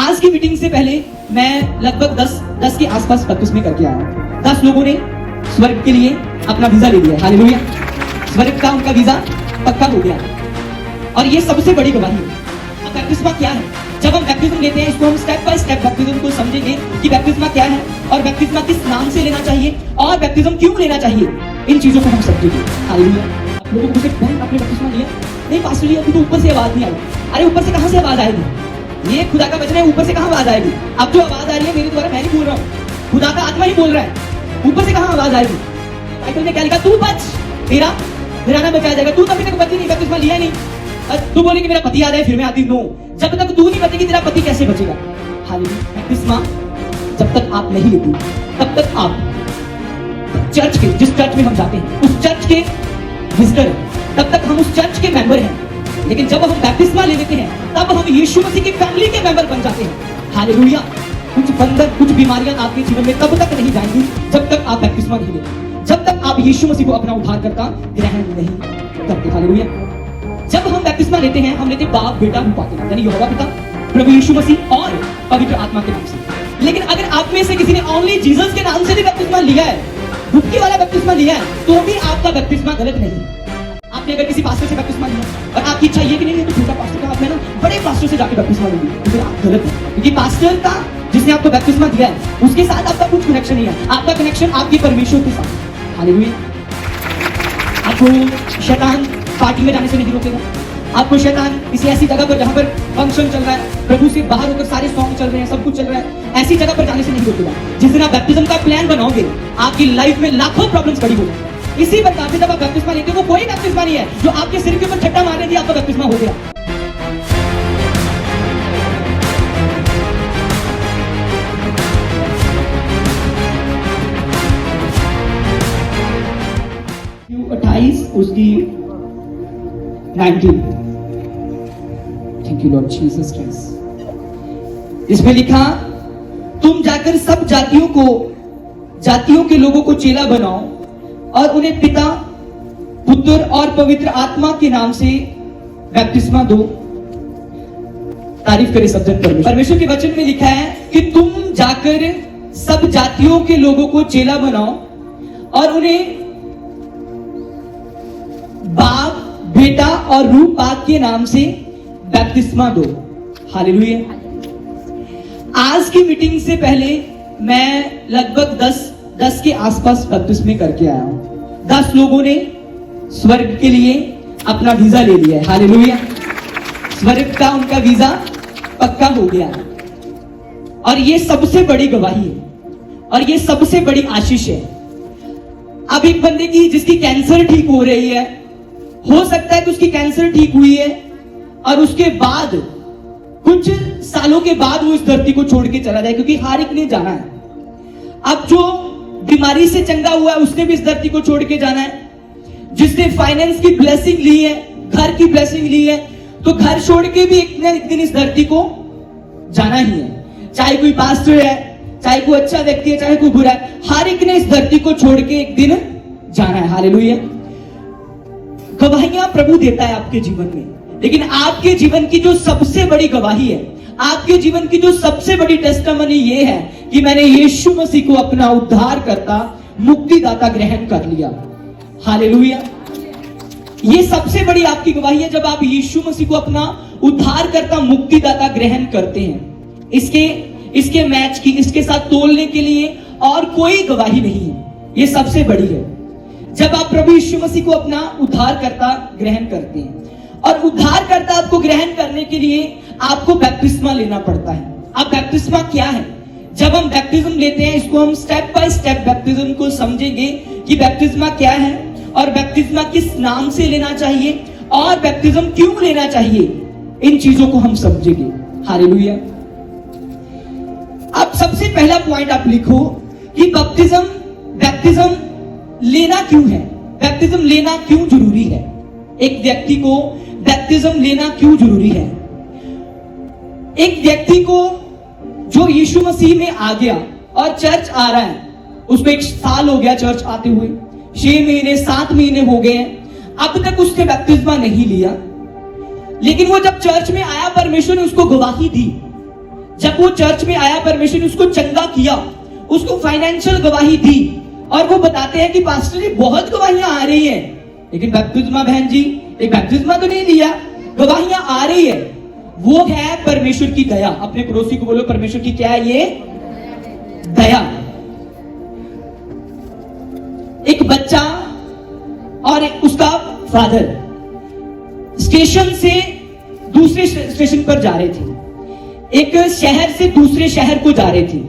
आज की मीटिंग से पहले मैं लगभग 10 के आसपास बपतिस्मे करके आया। 10 लोगों ने स्वर्ग के लिए अपना वीजा ले लिया। हालेलुया। स्वर्ग का उनका वीजा पक्का हो गया और ये सबसे बड़ी गवाही है। अब बैप्टिस्मा क्या है? जब हम बैप्टिज्म लेते हैं, इसको हम स्टेप बाय स्टेप बैप्टिज्म को समझेंगे कि बैप्टिस्मा क्या है और बैप्टिस्मा किस नाम से लेना चाहिए और बैप्टिज्म क्यों लेना चाहिए। इन चीजों को हम समझेंगे। हालेलुया। आप लोगों को पूछे, बहन आपने बैप्टिस्मा लिया? नहीं पास्टर जी, अभी तो ऊपर से आवाज नहीं आई। अरे ऊपर से कहां से आवाज आएगी? ये खुदा का वचन है, ऊपर से कहां आवाज आएगी? अब जो आवाज आ रही है मेरे द्वारा, मैं नहीं बोल रहा हूं, खुदा का आत्मा ही बोल रहा है। ऊपर से कहां आवाज आएगी? बाइबल में क्या लिखा? तू बच, तेरा घराना बचाया जाएगा। तू तो अभी तक बची नहीं, बैप्टिस्मा लिया नहीं। तू बोले कि मेरा पति याद है फिर मैं आती। नो, जब तक तू नहीं बचेगी तेरा पति कैसे बचेगा? हालेलुया। बैप्टिस्मा जब तक आप नहीं लेती तब तक आप चर्च के, जिस चर्च में हम जाते हैं उस चर्च के विजिटर, तब तक हम उस चर्च के मेंबर हैं। लेकिन जब हम बैप्टिस्मा ले लेते हैं तब हम यीशु मसीह की फैमिली के मेंबर बन जाते हैं। हालेलुया। कुछ बंधन, कुछ बीमारियां आपके जीवन में तब तक नहीं जाएंगी जब तक आप बैप्टिस्मा नहीं लेते, जब तक आप यीशु मसीह को अपना उद्धारकर्ता ग्रहण नहीं करते। हालेलुया। जब हम बैप्टिस्मा लेते हैं, हम लेते बाप बेटा रूपा के नाम, यानी यहोवा पिता, प्रभु यीशु मसीह और पवित्र आत्मा के नाम से। लेकिन अगर आप में से किसी ने ओनली जीसस के नाम से भी बैप्टिस्मा लिया है, डुबकी वाला बैप्टिस्मा लिया है, तो भी आपका बैप्टिस्मा गलत नहीं। आपने अगर किसी पास्टर से बैप्टिस्मा लिया और आपकी इच्छा ये कि नहीं है तो छोटा पास्टर का, आपने ना बड़े पास्टर से जाके बैप्टिस्मा लेंगे, तो फिर आप गलत है। क्योंकि पास्टर का, जिसने आपको बैप्टिस्मा दिया है, उसके साथ आपका कुछ कनेक्शन नहीं है। आपका कनेक्शन आपके परमेश्वर के साथ। हालेलुया। आपको शैतान पार्टी में जाने से नहीं रोकेगा। आपको शैतान किसी ऐसी जगह पर जहां पर फंक्शन चल रहा है, प्रभु से बाहर होकर सारे सॉन्ग चल रहे हैं, सब कुछ चल रहा है, ऐसी जगह पर जाने से नहीं रोकेगा। जिस दिन आप बैप्टिज्म का प्लान बनाओगे, आपकी लाइफ में लाखों प्रॉब्लम्स खड़ी हो जाएंगी। इसी प्रकार से जब आप बैप्टिस्मा लेते हो, वो कोई बैप्टिस्मा नहीं है जो आपके सिर के ऊपर छट्टा मारने दी आपका बैप्टिस्मा हो गया। उसकी 19। Thank you Lord Jesus Christ. इसमें लिखा, तुम जाकर सब जातियों के लोगों को चेला बनाओ और उन्हें पिता, पुत्र और पवित्र आत्मा के नाम से बैप्टिस्मा दो। तारीफ करे सब जन परमेश्वर के वचन में लिखा है कि तुम जाकर सब जातियों के लोगों को चेला बनाओ और उन्हें बाप, बेटा और रूह पाक के नाम से बैप्टिस्मा दो। हालेलुया। आज की मीटिंग से पहले मैं लगभग 10 के आसपास बैप्टिस्मे करके आया हूं। 10 लोगों ने स्वर्ग के लिए अपना वीजा ले लिया है। हालेलुया। स्वर्ग का उनका वीजा पक्का हो गया और ये सबसे बड़ी गवाही है और ये सबसे बड़ी आशीष है। अब एक बंदे की, जिसकी कैंसर ठीक हो रही है, हो सकता है कि उसकी कैंसर ठीक हुई है और उसके बाद कुछ सालों के बाद वो इस धरती को छोड़ के चला जाए, क्योंकि हर एक ने जाना है। अब जो बीमारी से चंगा हुआ है उसने भी इस धरती को छोड़ के जाना है। जिसने फाइनेंस की ब्लेसिंग ली है, घर की ब्लेसिंग ली है, तो घर छोड़ के भी एक न एक दिन इस धरती को जाना ही है। चाहे कोई पास्टर है, चाहे कोई अच्छा व्यक्ति है, चाहे कोई बुरा है, हर एक ने इस धरती को छोड़ के एक दिन जाना है। हालेलुया। गवाहियां प्रभु देता है आपके जीवन में, लेकिन आपके जीवन की जो सबसे बड़ी गवाही है, आपके जीवन की जो सबसे बड़ी टेस्टिमनी ये है कि मैंने यीशु मसीह को अपना उद्धारकर्ता, मुक्तिदाता ग्रहण कर लिया। हालेलुया। ये सबसे बड़ी आपकी गवाही है जब आप यीशु मसीह को अपना उद्धारकर्ता, मुक्तिदाता ग्रहण करते हैं। इसके मैच की, इसके साथ तोलने के लिए और कोई गवाही नहीं है। ये सबसे बड़ी है जब आप प्रभु यीशु मसीह को अपना उद्धारकर्ता ग्रहण करते हैं। और उद्धारकर्ता आपको ग्रहण करने के लिए आपको बैप्टिस्मा लेना पड़ता है। अब बैप्टिस्मा क्या है? जब हम बैप्टिज्म लेते हैं, इसको हम स्टेप बाय स्टेप बैप्टिज्म को समझेंगे कि बैप्टिस्मा क्या है और बैप्टिस्मा किस नाम से लेना चाहिए और बैप्टिज्म क्यों लेना चाहिए। इन चीजों को हम समझेंगे। हालेलुया। अब सबसे पहला पॉइंट आप लिखो कि बैप्टिज्म लेना क्यों है, बैप्टिज्म लेना क्यों जरूरी है। एक व्यक्ति को बैप्टिज्म लेना क्यों जरूरी है? एक व्यक्ति को जो यीशु मसीह में आ गया और चर्च आ रहा है, उसको 1 साल हो गया चर्च आते हुए, 6 महीने 7 महीने हो गए हैं, अब तक उसने बैप्टिज्मा नहीं लिया। लेकिन वो जब चर्च में आया, परमेश्वर ने उसको गवाही दी जब वो चर्च में आया, परमेश्वर ने उसको चंगा किया, उसको फाइनेंशियल गवाही दी, और वो बताते हैं कि पास्टर जी बहुत गवाहियां आ रही हैं, लेकिन बपतिस्मा बहन जी एक बपतिस्मा तो नहीं लिया, गवाहियां आ रही है। वो है परमेश्वर की दया। अपने पड़ोसी को बोलो, परमेश्वर की क्या है ये? दया। एक बच्चा और उसका फादर स्टेशन से दूसरे स्टेशन पर जा रहे थे, एक शहर से दूसरे शहर को जा रहे थे,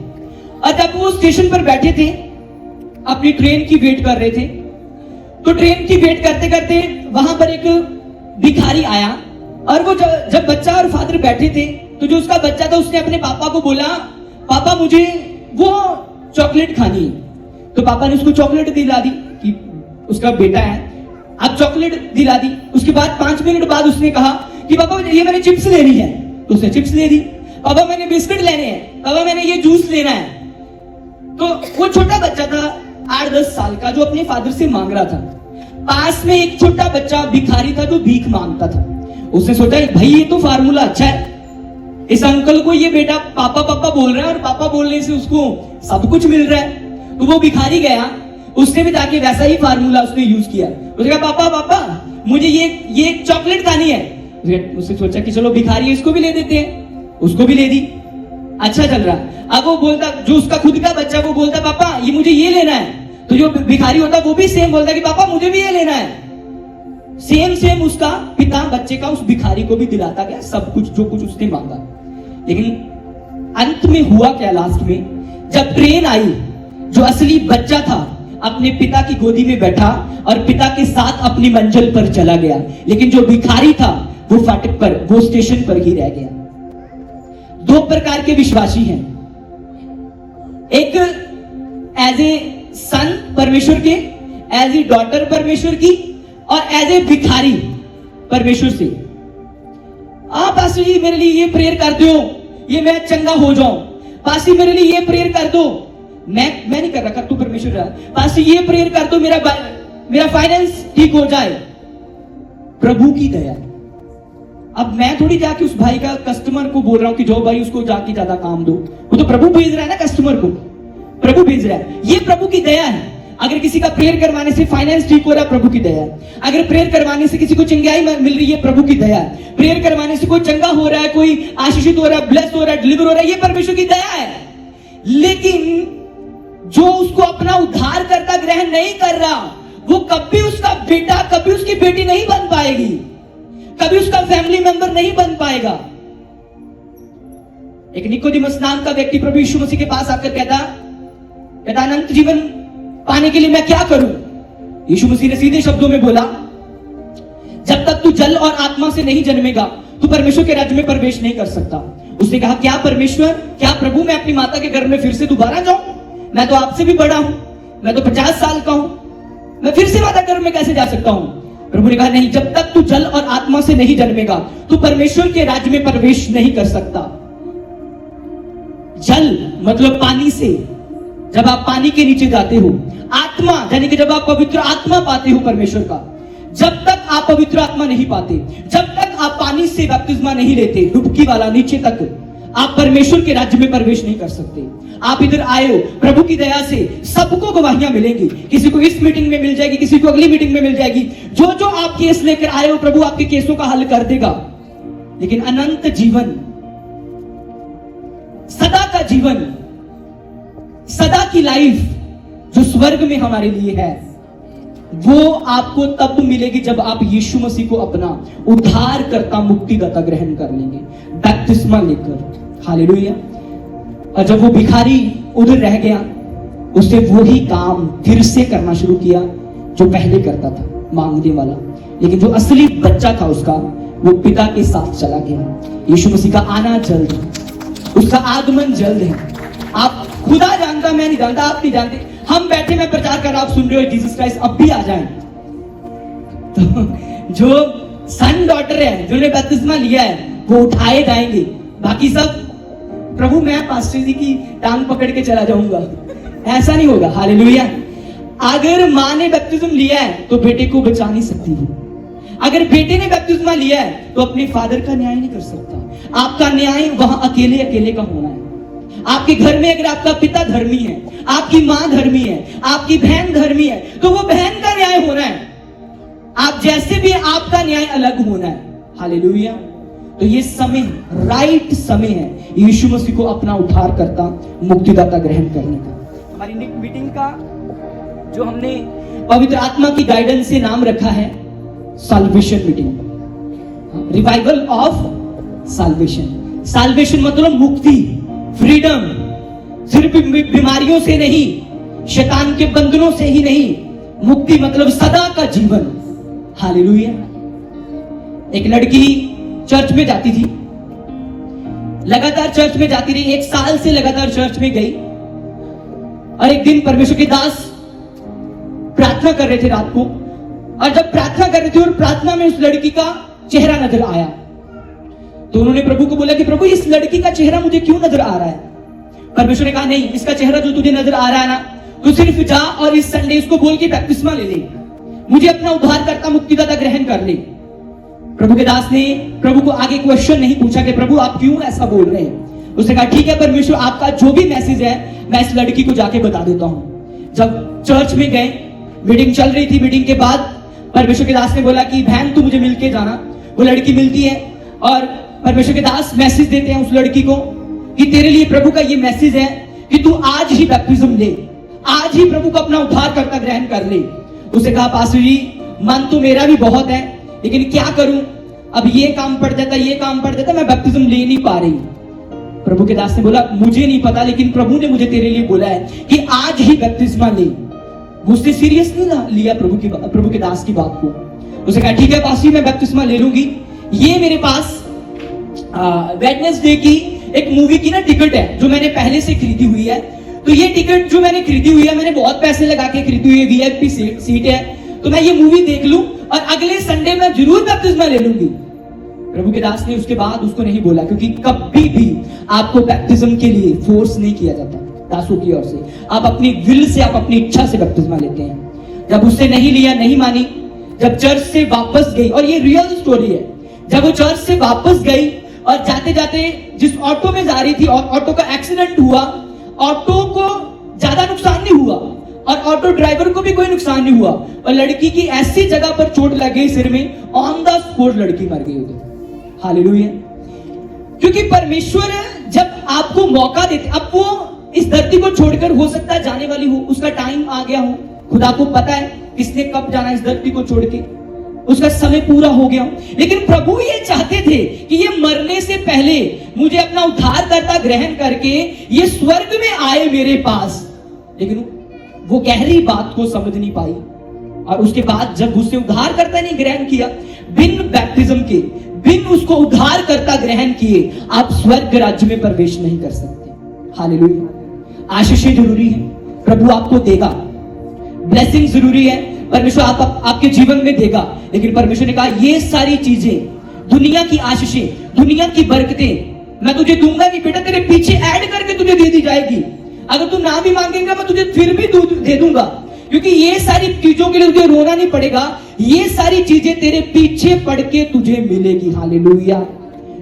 और जब वो स्टेशन पर बैठे थे, अपनी ट्रेन की वेट कर रहे थे, तो ट्रेन की वेट करते करते वहां पर एक भिखारी आया, और वो जब बच्चा और फादर बैठे थे, तो जो उसका बच्चा था उसने अपने पापा को बोला, पापा मुझे वो चॉकलेट खानी है। तो पापा ने उसको चॉकलेट दिला दी कि उसका बेटा है, अब चॉकलेट दिला दी। उसके बाद 5 मिनट बाद उसने कहा कि पापा ये मैंने चिप्स लेनी है, तो उसने चिप्स ले दी। पापा मैंने बिस्किट लेने हैं, पापा मैंने ये जूस लेना है। तो वो छोटा बच्चा था 8-10 साल का, जो अपने फादर से मांग रहा था। पास में एक छोटा बच्चा भिखारी था जो भीख मांगता था। उसने सोचा भाई ये तो फार्मूला अच्छा है, इस अंकल को ये बेटा पापा पापा बोल रहा है, और पापा बोलने से उसको सब कुछ मिल रहा है। तो वो भिखारी गया, उसने भी जाके वैसा ही फार्मूला उसने यूज किया। उसने कहा पापा पापा मुझे ये चॉकलेट खानी है। उसने सोचा कि चलो भिखारी है, इसको भी ले देते हैं, उसको भी ले दी, अच्छा चल रहा। अब वो बोलता, जो उसका खुद का बच्चा, वो बोलता पापा ये मुझे ये लेना है। तो जो भिखारी होता वो भी सेम बोलता कि पापा मुझे भी ये लेना है। सेम उसका पिता बच्चे का उस भिखारी को भी दिलाता गया सब कुछ, जो कुछ उसने मांगा। लेकिन अंत में हुआ क्या? लास्ट में जब ट्रेन आई, जो असली बच्चा था अपने पिता की गोदी में बैठा और पिता के साथ अपनी मंजिल पर चला गया, लेकिन जो भिखारी था वो फाटक पर, वो स्टेशन पर ही रह गया। 2 प्रकार के विश्वासी हैं, एक एज ए सन परमेश्वर के, एज ए डॉटर परमेश्वर की, और एज ए भिखारी परमेश्वर से। आप पास्टर जी मेरे लिए ये प्रेयर कर दो, ये मैं चंगा हो जाऊं। पास्टर मेरे लिए ये प्रेयर कर दो, मैं नहीं कर रहा, तू परमेश्वर रहा। पास्टर ये प्रेयर कर दो, मेरा फाइनेंस ठीक हो जाए। प्रभु की दया। अब मैं थोड़ी जाके उस भाई का कस्टमर को बोल रहा हूं कि जो भाई उसको जाके ज्यादा काम दो, वो तो प्रभु भेज रहा है ना, कस्टमर को प्रभु भेज रहा है। ये प्रभु की दया है। अगर किसी का प्रेयर करवाने से फाइनेंस ठीक हो रहा है, प्रभु की दया है। अगर प्रेयर करवाने से किसी को चंगाई मिल रही है, प्रभु की दया है। प्रेयर करवाने से कोई चंगा हो रहा है, कोई आशीषित हो रहा है, ब्लेस हो रहा है, डिलीवर हो रहा है, ये परमेश्वर की दया है। लेकिन जो उसको अपना उद्धार करता ग्रहण नहीं कर रहा, वो कभी उसका बेटा, कभी उसकी बेटी नहीं बन पाएगी, कभी उसका फैमिली मेंबर नहीं बन पाएगा। एक निकोदेमस नाम का व्यक्ति प्रभु यीशु मसीह के पास आकर कहता अनंत जीवन पाने के लिए मैं क्या करूं? यीशु मसीह ने सीधे शब्दों में बोला, जब तक तू जल और आत्मा से नहीं जन्मेगा तू परमेश्वर के राज्य में प्रवेश नहीं कर सकता। उसने कहा क्या परमेश्वर, क्या प्रभु मैं अपनी माता के गर्भ में फिर से दोबारा जाऊं? मैं तो आपसे भी बड़ा हूं, मैं तो 50 साल का हूं, मैं फिर से माता के गर्भ में कैसे जा सकता हूं? प्रभु ने कहा नहीं, जब तक तू जल और आत्मा से नहीं जन्मेगा तू परमेश्वर के राज्य में प्रवेश नहीं कर सकता। जल मतलब पानी से, जब आप पानी के नीचे जाते हो। आत्मा यानी कि जब आप पवित्र आत्मा पाते हो परमेश्वर का। जब तक आप पवित्र आत्मा नहीं पाते, जब तक आप पानी से बपतिस्मा नहीं लेते, डुबकी वाला नीचे तक, आप परमेश्वर के राज्य में प्रवेश नहीं कर सकते। आप इधर आए हो, प्रभु की दया से सबको गवाहियां मिलेंगी। किसी को इस मीटिंग में मिल जाएगी, किसी को अगली मीटिंग में मिल जाएगी। जो जो आप केस लेकर आए हो, प्रभु आपके केसों का हल कर देगा। लेकिन अनंत जीवन, सदा का जीवन, सदा की लाइफ जो स्वर्ग में हमारे लिए है, वो आपको तब मिलेगी जब आप यीशु मसीह को अपना उद्धार करता, मुक्तिदाता ग्रहण कर लेंगे, बपतिस्मा लेकर। हालेलुया। और जब वो भिखारी उधर रह गया, उसने वही काम फिर से करना शुरू किया जो पहले करता था, मांगने वाला। लेकिन जो असली बच्चा था उसका, वो पिता के साथ चला गया। यीशु मसीह का आना जल्द है, उसका आगमन जल्द है। आप खुदा जानता, मैं नहीं जानता, आप नहीं जानते। हम बैठे, मैं प्रचार कर रहा, आप सुन रहे हो, जीसस क्राइस्ट अब भी आ जाए। तो जो सन डॉटर है, जिन्होंने बपतिस्मा लिया है, वो उठाए जाएंगे। बाकी सब प्रभु मैं पास्टर जी की टांग पकड़ के चला जाऊंगा, ऐसा नहीं होगा। हालेलुया। अगर माँ ने बपतिस्मा लिया है तो बेटे को बचा नहीं सकती है। अगर बेटे ने बपतिस्मा लिया है तो अपने फादर का न्याय नहीं कर सकता। आपका न्याय वहां अकेले अकेले का होना है। आपके घर में अगर आपका पिता धर्मी है, आपकी मां धर्मी है, आपकी बहन धर्मी है, तो वो बहन का न्याय होना है। आप जैसे भी आपका न्याय अलग होना है। हालेलुया। तो ये समय राइट समय है यीशु मसीह को अपना उद्धारकर्ता मुक्तिदाता ग्रहण करने का। हमारी मीटिंग का जो हमने पवित्र आत्मा की गाइडेंस से नाम रखा है salvation meeting, revival of salvation. Salvation मतलब मुक्ति, फ्रीडम, सिर्फ बीमारियों से नहीं, शैतान के बंधनों से ही नहीं, मुक्ति मतलब सदा का जीवन। हालेलुया। एक लड़की चर्च में जाती थी, लगातार चर्च में जाती रही, 1 साल से लगातार चर्च में गई। और एक दिन परमेश्वर के दास प्रार्थना कर रहे थे रात को, और जब प्रार्थना कर रहे थे और प्रार्थना में उस लड़की का चेहरा नजर आया, तो उन्होंने प्रभु को बोला कि प्रभु इस लड़की का चेहरा मुझे क्यों नजर आ रहा है? परमेश्वर ने कहा नहीं, इसका चेहरा जो तुझे नजर आ रहा है ना, तू सिर्फ जा और इस संडे इसको बोल के बपतिस्मा ले ले, मुझे अपना उद्धारकर्ता मुक्तिदाता ग्रहण कर ले। प्रभु के दास ने प्रभु को आगे क्वेश्चन नहीं पूछा कि प्रभु आप क्यों ऐसा बोल रहे हैं। उसने कहा ठीक है परमेश्वर, आपका जो भी मैसेज है मैं इस लड़की को जाके बता देता हूं। जब चर्च में गए, मीटिंग चल रही थी, मीटिंग के बाद परमेश्वर के दास ने बोला कि बहन तू मुझे मिलके जाना। वो लड़की मिलती है और परमेश्वर के दास मैसेज देते हैं उस लड़की को कि तेरे लिए प्रभु का ये मैसेज है कि तू आज ही बैप्टिज्म ले, आज ही प्रभु को अपना उद्धारकर्ता ग्रहण कर ले। उसे कहा पास्टर जी मन तो मेरा भी बहुत है, लेकिन क्या करूं, अब ये काम पड़ जाता, ये काम पड़ जाता, मैं बैप्टिज्म ले नहीं पा रही। प्रभु के दास ने बोला मुझे नहीं पता, लेकिन प्रभु ने मुझे तेरे लिए बोला है कि आज ही बैप्टिज्मा ले। उसने सीरियस नहीं लिया प्रभु के दास की बात को। उसे कहा ठीक है पास्टर मैं बैप्टिज्मा ले लूंगी। ये मेरे पास वेडनेसडे की एक मूवी की ना टिकट है जो मैंने पहले से खरीदी हुई है। तो ये टिकट जो मैंने खरीदी हुई है, मैंने बहुत पैसे लगा के खरीदी हुई है, वीआईपी सीट है, तो मैं ये मूवी देख लूं और अगले संडे में जरूर बैप्टिज्मा ले लूंगी। प्रभु के दास ने उसके बाद उसको नहीं बोला, क्योंकि कभी भी आपको बैप्टिज्म के लिए फोर्स नहीं किया जाता दासों की ओर से। आप अपनी विल से, आप अपनी इच्छा से बैप्टिज्मा लेते हैं। जब उससे नहीं लिया, नहीं मानी, जब चर्च से वापस गई, और ये रियल स्टोरी है, जब वो चर्च से वापस गई और जाते जाते जिस ऑटो में जा रही थी और ऑटो का एक्सीडेंट हुआ, ऑटो को ज्यादा नुकसान नहीं हुआ और ऑटो ड्राइवर को भी कोई नुकसान नहीं हुआ, और लड़की की ऐसी जगह पर चोट लग गई सिर में, ऑन द स्पॉट लड़की मर गई उधर। हालेलुया। क्योंकि परमेश्वर जब आपको मौका देते, अब वो इस धरती को छोड़कर हो सकता है जाने वाली हो, उसका टाइम आ गया हो, खुदा को पता है किसने कब जाना इस धरती को छोड़ के, उसका समय पूरा हो गया हो, लेकिन प्रभु ये चाहते थे कि ये मरने से पहले मुझे अपना उद्धारकर्ता ग्रहण करके ये स्वर्ग में आए मेरे पास। लेकिन वो गहरी बात को समझ नहीं पाई, और उसके बाद जब उससे उद्धारकर्ता ने ग्रहण किया, बिन बैप्टिज्म के, बिन उसको उद्धारकर्ता ग्रहण किए आप स्वर्ग राज्य में प्रवेश नहीं कर सकते। हालेलुया। आशीषें जरूरी है, प्रभु आपको देगा, ब्लेसिंग जरूरी है, परमेश्वर आपके जीवन में देगा, लेकिन परमेश्वर ने कहा ये सारी चीजें, दुनिया की आशीषें, दुनिया की बरकतें मैं तुझे दूंगा नहीं बेटा, तेरे पीछे ऐड करके तुझे दे दी जाएगी। अगर तू ना भी मांगेगा मैं तुझे फिर भी दे दूंगा, क्योंकि ये सारी चीजों के लिए तुझे रोना नहीं पड़ेगा, ये सारी चीजें तेरे पीछे पड़ के तुझे मिलेगी। हालेलुया।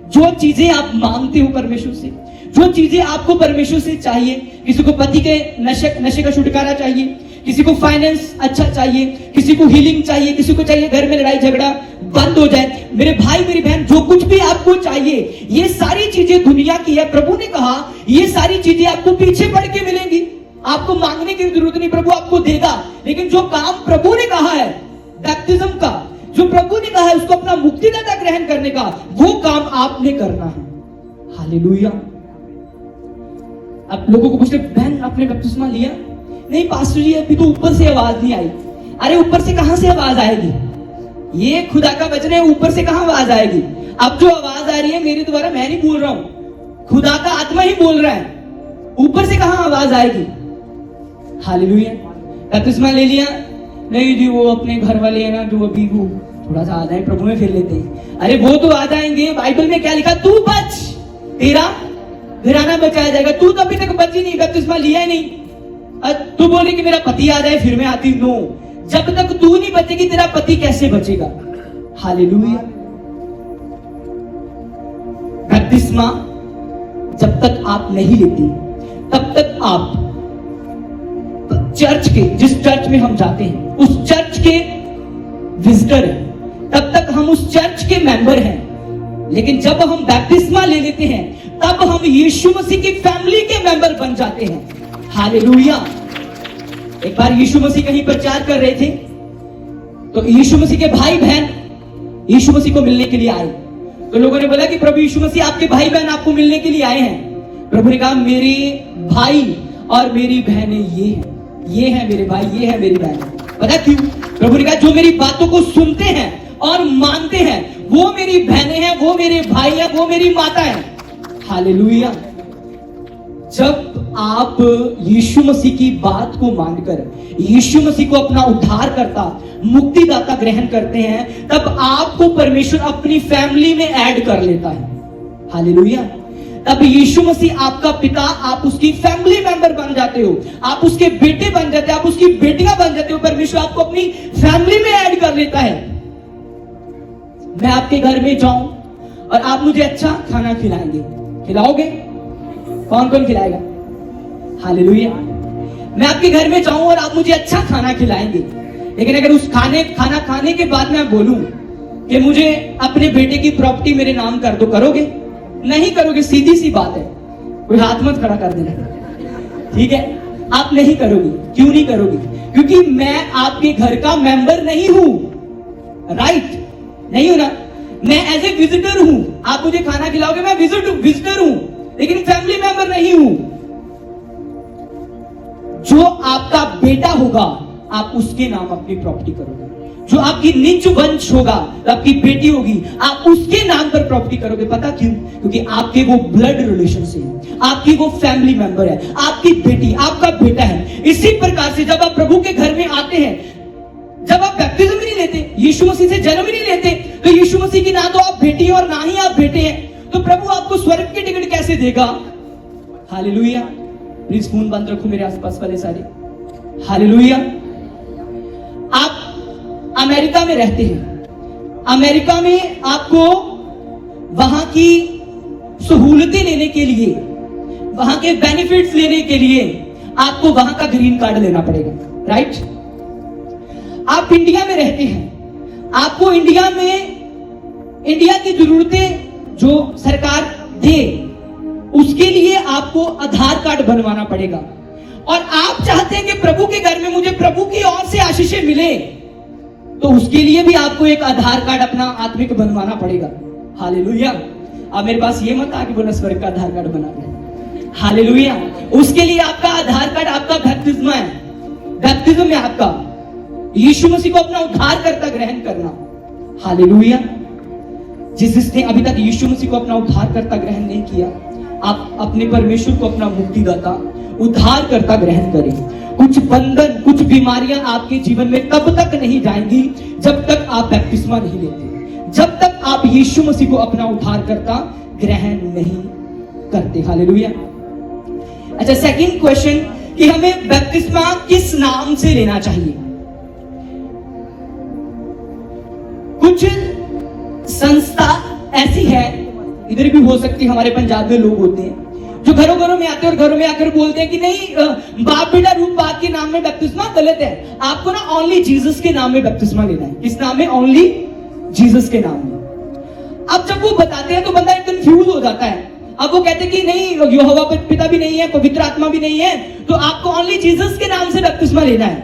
जो चीजें आप मांगते हो परमेश्वर से, जो चीजें आपको परमेश्वर से चाहिए, किसी को पति के नशे का छुटकारा चाहिए, किसी को फाइनेंस अच्छा चाहिए, किसी को हीलिंग चाहिए, किसी को चाहिए घर में लड़ाई झगड़ा बंद हो जाए, मेरे भाई मेरी बहन जो कुछ भी आपको चाहिए, ये सारी चीजें दुनिया की है। प्रभु ने कहा ये सारी चीजें आपको पीछे पड़ के मिलेंगी, आपको मांगने की जरूरत नहीं, प्रभु आपको देगा। लेकिन जो काम प्रभु ने कहा है बैप्टिज्म का, जो प्रभु ने कहा है उसको अपना मुक्तिदाता ग्रहण करने का, वो काम आपने करना है। हालेलुया। अब लोगों को पूछते बहन आपने बपतिस्मा लिया? नहीं पास्टर जी अभी तो ऊपर से आवाज नहीं आई। अरे ऊपर से कहां से आवाज आएगी? ये खुदा का वचन है, ऊपर से कहां आवाज आएगी? अब जो आवाज आ रही है मेरे द्वारा, मैं नहीं बोल रहा हूं, खुदा का आत्मा ही बोल रहा है, ऊपर से कहां आवाज आएगी? हालेलुया। बपतिस्मा ले लिया? नहीं जी वो अपने घर वाले है ना जो अभी वो थोड़ा सा आ जाए प्रभु में फिर लेते हैं। अरे वो तो आ जाएंगे, बाइबल में क्या लिखा, तू बच तेरा घराना बचाया जाएगा। तू तो अभी तक बची नहीं, बपतिस्मा लिया ही नहीं, तू बोले कि मेरा पति आ जाए फिर मैं आती। नो, जब तक तू नहीं बचेगी तेरा पति कैसे बचेगा? हालेलुया। बपतिस्मा जब तक आप नहीं लेते तब तक आप चर्च के, जिस चर्च में हम जाते हैं उस चर्च के विजिटर हैं, तब तक हम उस चर्च के मेंबर हैं। लेकिन जब हम बपतिस्मा ले लेते हैं तब हम यीशु मसीह की फैमिली के मेंबर बन जाते हैं। हालेलुया। एक बार यीशु मसीह कहीं प्रचार कर रहे थे तो यीशु मसीह के भाई बहन यीशु मसीह को मिलने के लिए आए। तो लोगों ने बोला कि प्रभु यीशु मसीह आपके भाई बहन आपको मिलने के लिए आए हैं। प्रभु ने कहा मेरे भाई और मेरी बहनें ये हैं मेरे भाई, ये है मेरी बहन। पता क्यों? प्रभु ने कहा जो मेरी बातों को सुनते हैं और मानते हैं वो मेरी बहनें हैं, वो मेरे भाई हैं, वो मेरी माता है। हालेलुया। जब आप यीशु मसीह की बात को मानकर यीशु मसीह को अपना उद्धारकर्ता, मुक्तिदाता ग्रहण करते हैं तब आपको परमेश्वर अपनी फैमिली में ऐड कर लेता है। हालेलुया। तब यीशु मसीह आपका पिता, आप उसकी फैमिली मेंबर बन जाते हो, आप उसके बेटे बन जाते हो, आप उसकी बेटियां बन जाते हो। परमेश्वर आपको अपनी फैमिली में ऐड कर लेता है। मैं आपके घर में जाऊं और आप मुझे अच्छा खाना खिलाएंगे, खिलाओगे? कौन कौन खिलाएगा? हालेलुया। मैं आपके घर में जाऊं और आप मुझे अच्छा खाना खिलाएंगे, लेकिन अगर उस खाना खाने के बाद मैं बोलूं कि मुझे अपने बेटे की प्रॉपर्टी मेरे नाम कर दो, करोगे? नहीं करोगे। सीधी सी बात है। कोई हाथ मत खड़ा कर देना, ठीक है? आप नहीं करोगे। क्यों नहीं करोगे? क्योंकि मैं आपके घर का मेंबर नहीं हूं। राइट? नहीं हूं ना? मैं एज ए विजिटर हूं। आप मुझे खाना खिलाओगे, मैं विजिटर हूं, लेकिन फैमिली मेंबर नहीं हूं। जो आपका बेटा होगा आप उसके नाम अपनी प्रॉपर्टी करोगे। जो आपकी निज वंश होगा, आपकी बेटी होगी, आप उसके नाम पर प्रॉपर्टी करोगे। पता क्यों? क्योंकि आपके वो ब्लड रिलेशन से है, आपकी वो फैमिली मेंबर है, आपकी बेटी, आपका बेटा है। इसी प्रकार से जब आप प्रभु के घर में आते हैं, जब आप बैप्टिज्म ही नहीं लेते, यीशु मसीह से जन्म ही नहीं लेते, तो यीशु मसीह की ना तो आप बेटी और ना ही आप बेटे हैं, तो प्रभु आपको स्वर्ग की टिकट कैसे देगा? हालेलुया। प्लीज फोन बंद रखो मेरे आसपास वाले सारे। हालेलुया। आप अमेरिका में रहते हैं, अमेरिका में आपको वहां की सहूलतें लेने के लिए, वहां के बेनिफिट्स लेने के लिए आपको वहां का ग्रीन कार्ड लेना पड़ेगा। राइट? आप इंडिया में रहते हैं, आपको इंडिया में इंडिया की जरूरतें जो सरकार दे उसके लिए आपको आधार कार्ड बनवाना पड़ेगा। और आप चाहते हैं कि प्रभु के घर में मुझे प्रभु की ओर से आशीषें मिले, तो उसके लिए भी आपको एक आधार कार्ड अपना आत्मिक बनवाना पड़ेगा। हालेलुया। अब मेरे पास ये मत आके बोला स्वर्ग का आधार कार्ड बना दे। हालेलुया। उसके लिए आपका आधार कार्ड आपका बपतिस्मा है। बपतिस्म है आपका यीशु मसीह को अपना उद्धारकर्ता ग्रहण करना। हालेलुया। जिसने अभी तक यीशु मसीह को अपना उद्धारकर्ता ग्रहण नहीं किया, आप अपने परमेश्वर को अपना मुक्तिदाता, उद्धारकर्ता ग्रहण करें। कुछ बंधन, कुछ बीमारियां आपके जीवन में तब तक नहीं जाएंगी जब तक आप बपतिस्मा नहीं लेते, जब तक आप यीशु मसीह को अपना उद्धारकर्ता ग्रहण नहीं करते। हालेलुया। अच्छा, सेकंड क्वेश्चन कि हमें बपतिस्मा किस नाम से लेना चाहिए? कुछ संस्था ऐसी है, इधर भी हो सकती है, हमारे पंजाब में लोग होते हैं जो घरों घरों में आते हैं और घरों में आकर बोलते हैं कि नहीं, बाप बेटा रूप बाप के नाम में बपतिस्मा गलत है, आपको ना ओनली जीसस के नाम में बपतिस्मा लेना है। किस नाम में? ओनली जीसस के नाम में। अब जब वो बताते हैं तो बंदा एक कंफ्यूज हो जाता है। अब वो कहते हैं कि नहीं, यहोवा पिता भी नहीं है, पवित्र आत्मा भी नहीं है, तो आपको ओनली जीसस के नाम से बपतिस्मा लेना है।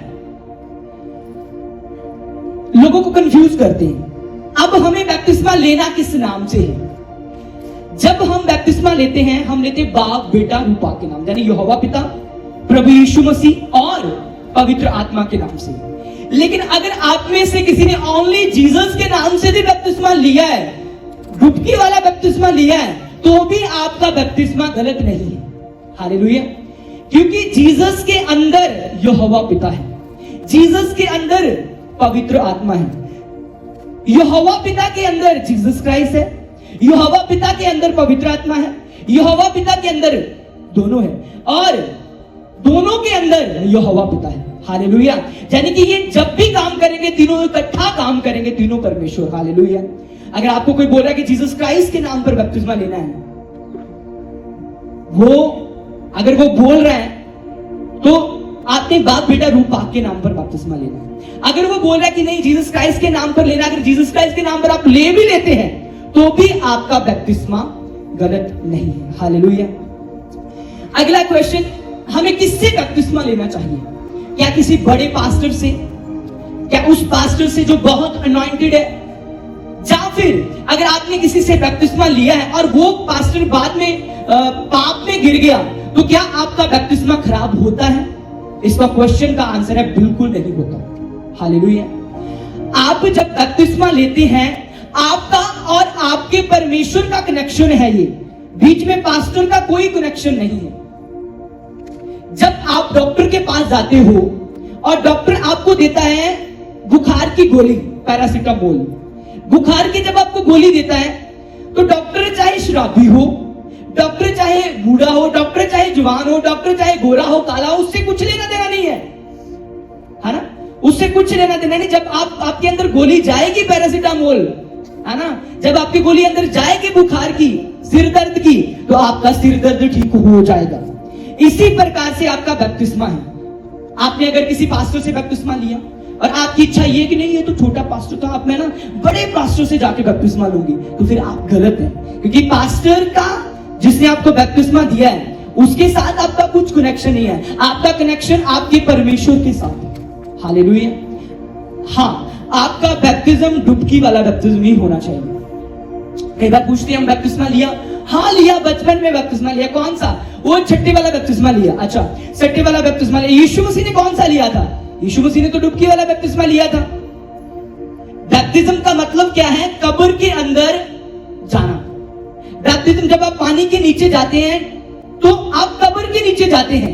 लोगों को कंफ्यूज करते हैं। अब हमें बपतिस्मा लेना किस नाम से है? जब हम बपतिस्मा लेते हैं, हम लेते बाप बेटा रूपा के नाम, यानी यहोवा पिता, प्रभु यीशु मसीह और पवित्र आत्मा के नाम से। लेकिन अगर आप में से किसी ने ओनली जीसस के नाम से भी बपतिस्मा लिया है, डुबकी वाला बपतिस्मा लिया है, तो भी आपका बपतिस्मा गलत नहीं है। हालेलुया। क्योंकि जीसस के अंदर यहोवा पिता है, जीसस के अंदर पवित्र आत्मा है, यहोवा पिता के अंदर जीसस क्राइस्ट है, यहोवा पिता के अंदर पवित्र आत्मा है, यहोवा पिता के अंदर दोनों है। और दोनों के अंदर यहोवा पिता है। हालेलुया। यानी कि ये जब भी काम करेंगे तीनों इकट्ठा काम करेंगे, तीनों परमेश्वर। हालेलुया। अगर आपको कोई बोल रहा है कि जीसस क्राइस्ट के नाम पर बपतिस्मा लेना है, अगर वो बोल रहा है तो आपने बाप बेटा रूप के नाम पर बपतिस्मा लेना है। अगर वो बोल रहा है कि नहीं जीसस क्राइस्ट के नाम पर लेना, अगर जीसस क्राइस्ट के नाम पर आप ले भी लेते हैं तो भी आपका बपतिस्मा गलत नहीं है। हालेलुया। अगला क्वेश्चन, हमें किससे बपतिस्मा लेना चाहिए? क्या किसी बड़े पास्टर से? क्या उस पास्टर से जो बहुत अनॉइंटेड है? या फिर अगर आपने किसी से बपतिस्मा लिया है और वो पास्टर बाद में पाप में गिर गया, तो क्या आपका बपतिस्मा खराब होता है? इसका क्वेश्चन का आंसर है बिल्कुल नहीं होता। हालेलुया। आप जब बपतिस्मा लेते हैं, आपका और आपके परमेश्वर का कनेक्शन है, ये बीच में पास्टर का कोई कनेक्शन नहीं है। जब आप डॉक्टर के पास जाते हो और डॉक्टर आपको देता है बुखार की गोली, पैरासीटामोल, बुखार की जब आपको गोली देता है तो डॉक्टर चाहे शराबी हो, डॉक्टर चाहे बूढ़ा हो, डॉक्टर चाहे जवान हो, डॉक्टर चाहे गोरा हो, काला हो, उससे कुछ लेना देना नहीं है ना? उससे कुछ लेना देना नहीं। जब आपके अंदर गोली जाएगी पैरासीटामोल, है ना, जब आपकी गोली अंदर जाएगी बुखार की, सिर दर्द की, तो आपका सिर दर्द ठीक हो जाएगा। इसी प्रकार से आपका बपतिस्मा है। आपने अगर किसी पास्टर से बपतिस्मा लिया और आपकी इच्छा ये कि नहीं ये तो छोटा पास्टर था, आप मैं ना बड़े पास्टर से जाके बपतिस्मा लूंगी, तो फिर आप गलत हैं। क्योंकि पास्टर का, जिसने आपको बपतिस्मा दिया है, उसके साथ आपका कुछ कनेक्शन नहीं है। आपका कनेक्शन आपके परमेश्वर के साथ है। हालेलुया। हाँ, आपका बैप्टिज्म डुबकी वाला बैप्टिज्म ही होना चाहिए। कई बार पूछते हैं हम बपतिस्मा लिया? हाँ लिया, बचपन में बपतिस्मा लिया। कौन सा? वो छट्टे वाला बपतिस्मा लिया। अच्छा, छट्टे वाला बपतिस्मा लिया। यीशु मसीह ने कौन सा लिया था? यीशु मसीह ने तो डुबकी वाला बपतिस्मा लिया था। बैप्टिज्म का मतलब क्या है? कब्र के अंदर जाना। बैप्टिज्म, जब आप पानी के नीचे जाते हैं तो आप कब्र के नीचे जाते हैं।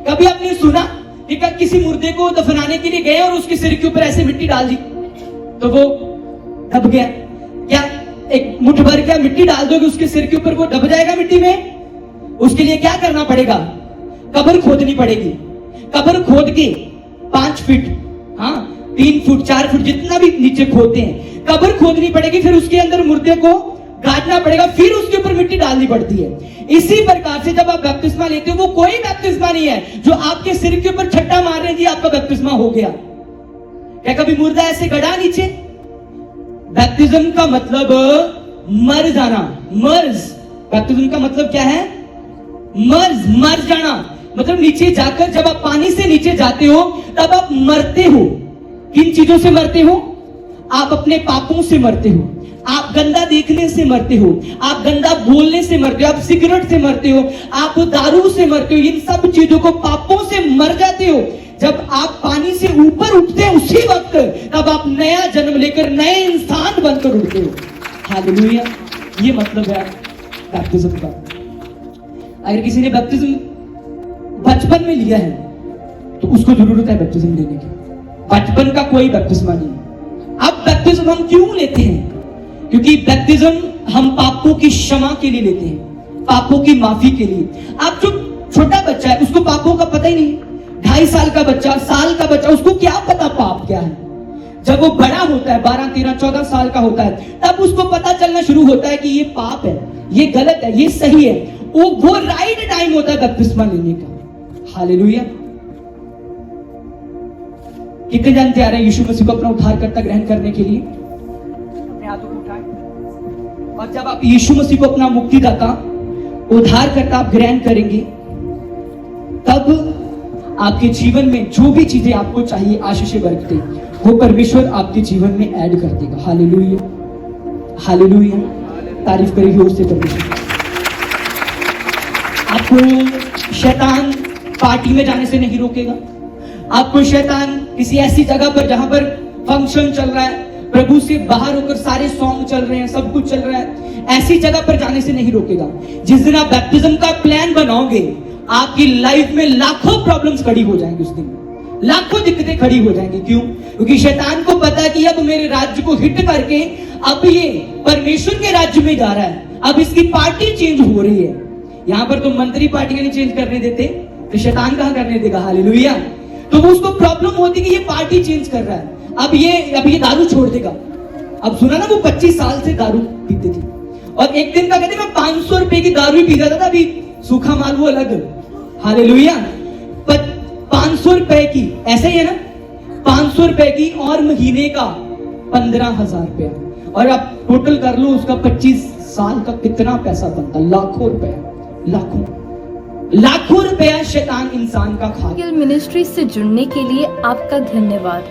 कभी आपने सुना कि किसी मुर्दे को दफनाने के लिए गए और उसके सिर के ऊपर ऐसे मिट्टी डाल दी तो वो दब गया? क्या एक मुट्ठ भर क्या मिट्टी डाल दोगे उसके सिर के ऊपर, वो दब जाएगा मिट्टी में? उसके लिए क्या करना पड़ेगा? कब्र खोदनी पड़ेगी। कब्र खोद के 5 फीट, हाँ 3 फुट 4 फुट जितना भी नीचे खोदते हैं, कब्र खोदनी पड़ेगी। फिर उसके अंदर मुर्दे को गाड़ना पड़ेगा, फिर उसके ऊपर मिट्टी डालनी पड़ती है। इसी प्रकार से जब आप बैप्तिस्मा लेते हो, वो कोई बैप्तिस्मा नहीं है जो आपके सिर के ऊपर छट्टा मार रहे हैं आपका बैप्तिस्मा हो गया। क्या कभी मुर्दा ऐसे गड़ा नीचे? बैप्तिज्म का मतलब मर जाना, मर्ज। बैप्तिज्म का मतलब क्या है? मर्ज, मर जाना। मतलब नीचे जाकर, जब आप पानी से नीचे जाते हो तब आप मरते हो। किन चीजों से मरते हो? आप अपने पापों से मरते हो, आप गंदा देखने से मरते हो, आप गंदा बोलने से मरते हो, आप सिगरेट से मरते हो, आप दारू से मरते हो। इन सब चीजों को, पापों से मर जाते हो। जब आप पानी से ऊपर उठते हैं उसी वक्त तब आप नया जन्म लेकर नए इंसान बनकर उठते हो। हालेलुया। ये मतलब है बैप्तिज्म का। अगर किसी ने बैप्तिज्म बचपन में लिया है तो उसको जरूरत है बैप्तिज्म लेने की। बचपन का कोई बैप्तिस्मा नहीं है। अब बैप्तिज्म हम क्यों लेते हैं? क्योंकि बैप्तिज्म हम पापों की क्षमा के लिए लेते हैं, पापों की माफी के लिए। आप जो छोटा बच्चा है उसको पापों का पता ही नहीं। 2.5 साल का बच्चा, साल का बच्चा, उसको क्या पता पाप क्या है? जब वो बड़ा होता है, 12, 13, 14 साल का होता है, तब उसको पता चलना शुरू होता है कि ये पाप है, ये गलत है, ये सही है। वो राइट टाइम होता है बपतिस्मा लेने का। हालेलुया। कितने जन तैयार हैं यीशु मसीह को अपना उद्धारकर्ता ग्रहण करने के लिए? अपने हाथों को उठाएं। और जब आप यीशु मसीह को अपना मुक्तिदाता, उद्धारकर्ता आप ग्रहण करेंगे, तब आपके जीवन में जो भी चीजें आपको चाहिए, आशीष बरकते, वो परमेश्वर आपके जीवन में ऐड कर देगा। Hallelujah, hallelujah. तारीफ करिए जोर से परमेश्वर। आपको शैतान पार्टी में जाने से नहीं रोकेगा। आपको शैतान किसी ऐसी जगह पर जहां पर फंक्शन चल रहा है, प्रभु से बाहर होकर सारे सॉन्ग चल रहे हैं, सब कुछ चल रहा है, ऐसी जगह पर जाने से नहीं रोकेगा। जिस दिन आप बैप्टिज्म का प्लान बनाओगे, आपकी लाइफ में लाखों प्रॉब्लम्स खड़ी हो जाएंगी। उस दिन लाखों दिक्कतें खड़ी हो जाएंगी। क्यों? क्योंकि शैतान को पता है कि अब मेरे राज्य को हिट करके अब ये परमेश्वर के राज्य में जा रहा है, अब इसकी पार्टी चेंज हो रही है। यहां पर तो मंत्री पार्टियां नहीं चेंज करने देते, तो शैतान कहाँ करने देगा, हालेलुया। तो वो उसको प्रॉब्लम होती कि ये पार्टी चेंज कर रहा है, अब ये दारू छोड़ देगा। अब सुना ना, वो 25 साल से दारू पीते थे और एक दिन का कहते मैं 500 रुपए की दारू ही पी जाता था, अभी सूखा माल वो अलग, हालेलुया। 500 रुपए की, ऐसा ही है ना, 500 रुपए की और महीने का 15,000 रुपया, और आप टोटल कर लो उसका 25 साल का कितना पैसा बनता, लाखों रुपया, लाखों रुपया शैतान इंसान का खा। मिनिस्ट्री से जुड़ने के लिए आपका धन्यवाद।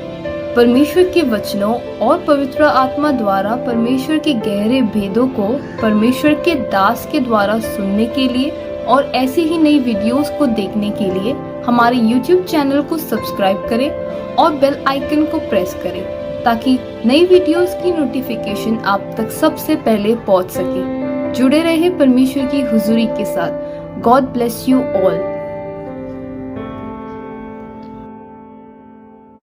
परमेश्वर के वचनों और पवित्र आत्मा द्वारा परमेश्वर के गहरे भेदों को परमेश्वर के दास के द्वारा सुनने के लिए और ऐसी ही नई वीडियोस को देखने के लिए हमारे YouTube चैनल को सब्सक्राइब करें और बेल आइकन को प्रेस करें ताकि नई वीडियोस की नोटिफिकेशन आप तक सबसे पहले पहुंच सके। जुड़े रहे परमेश्वर की हुजूरी के साथ। God bless you all.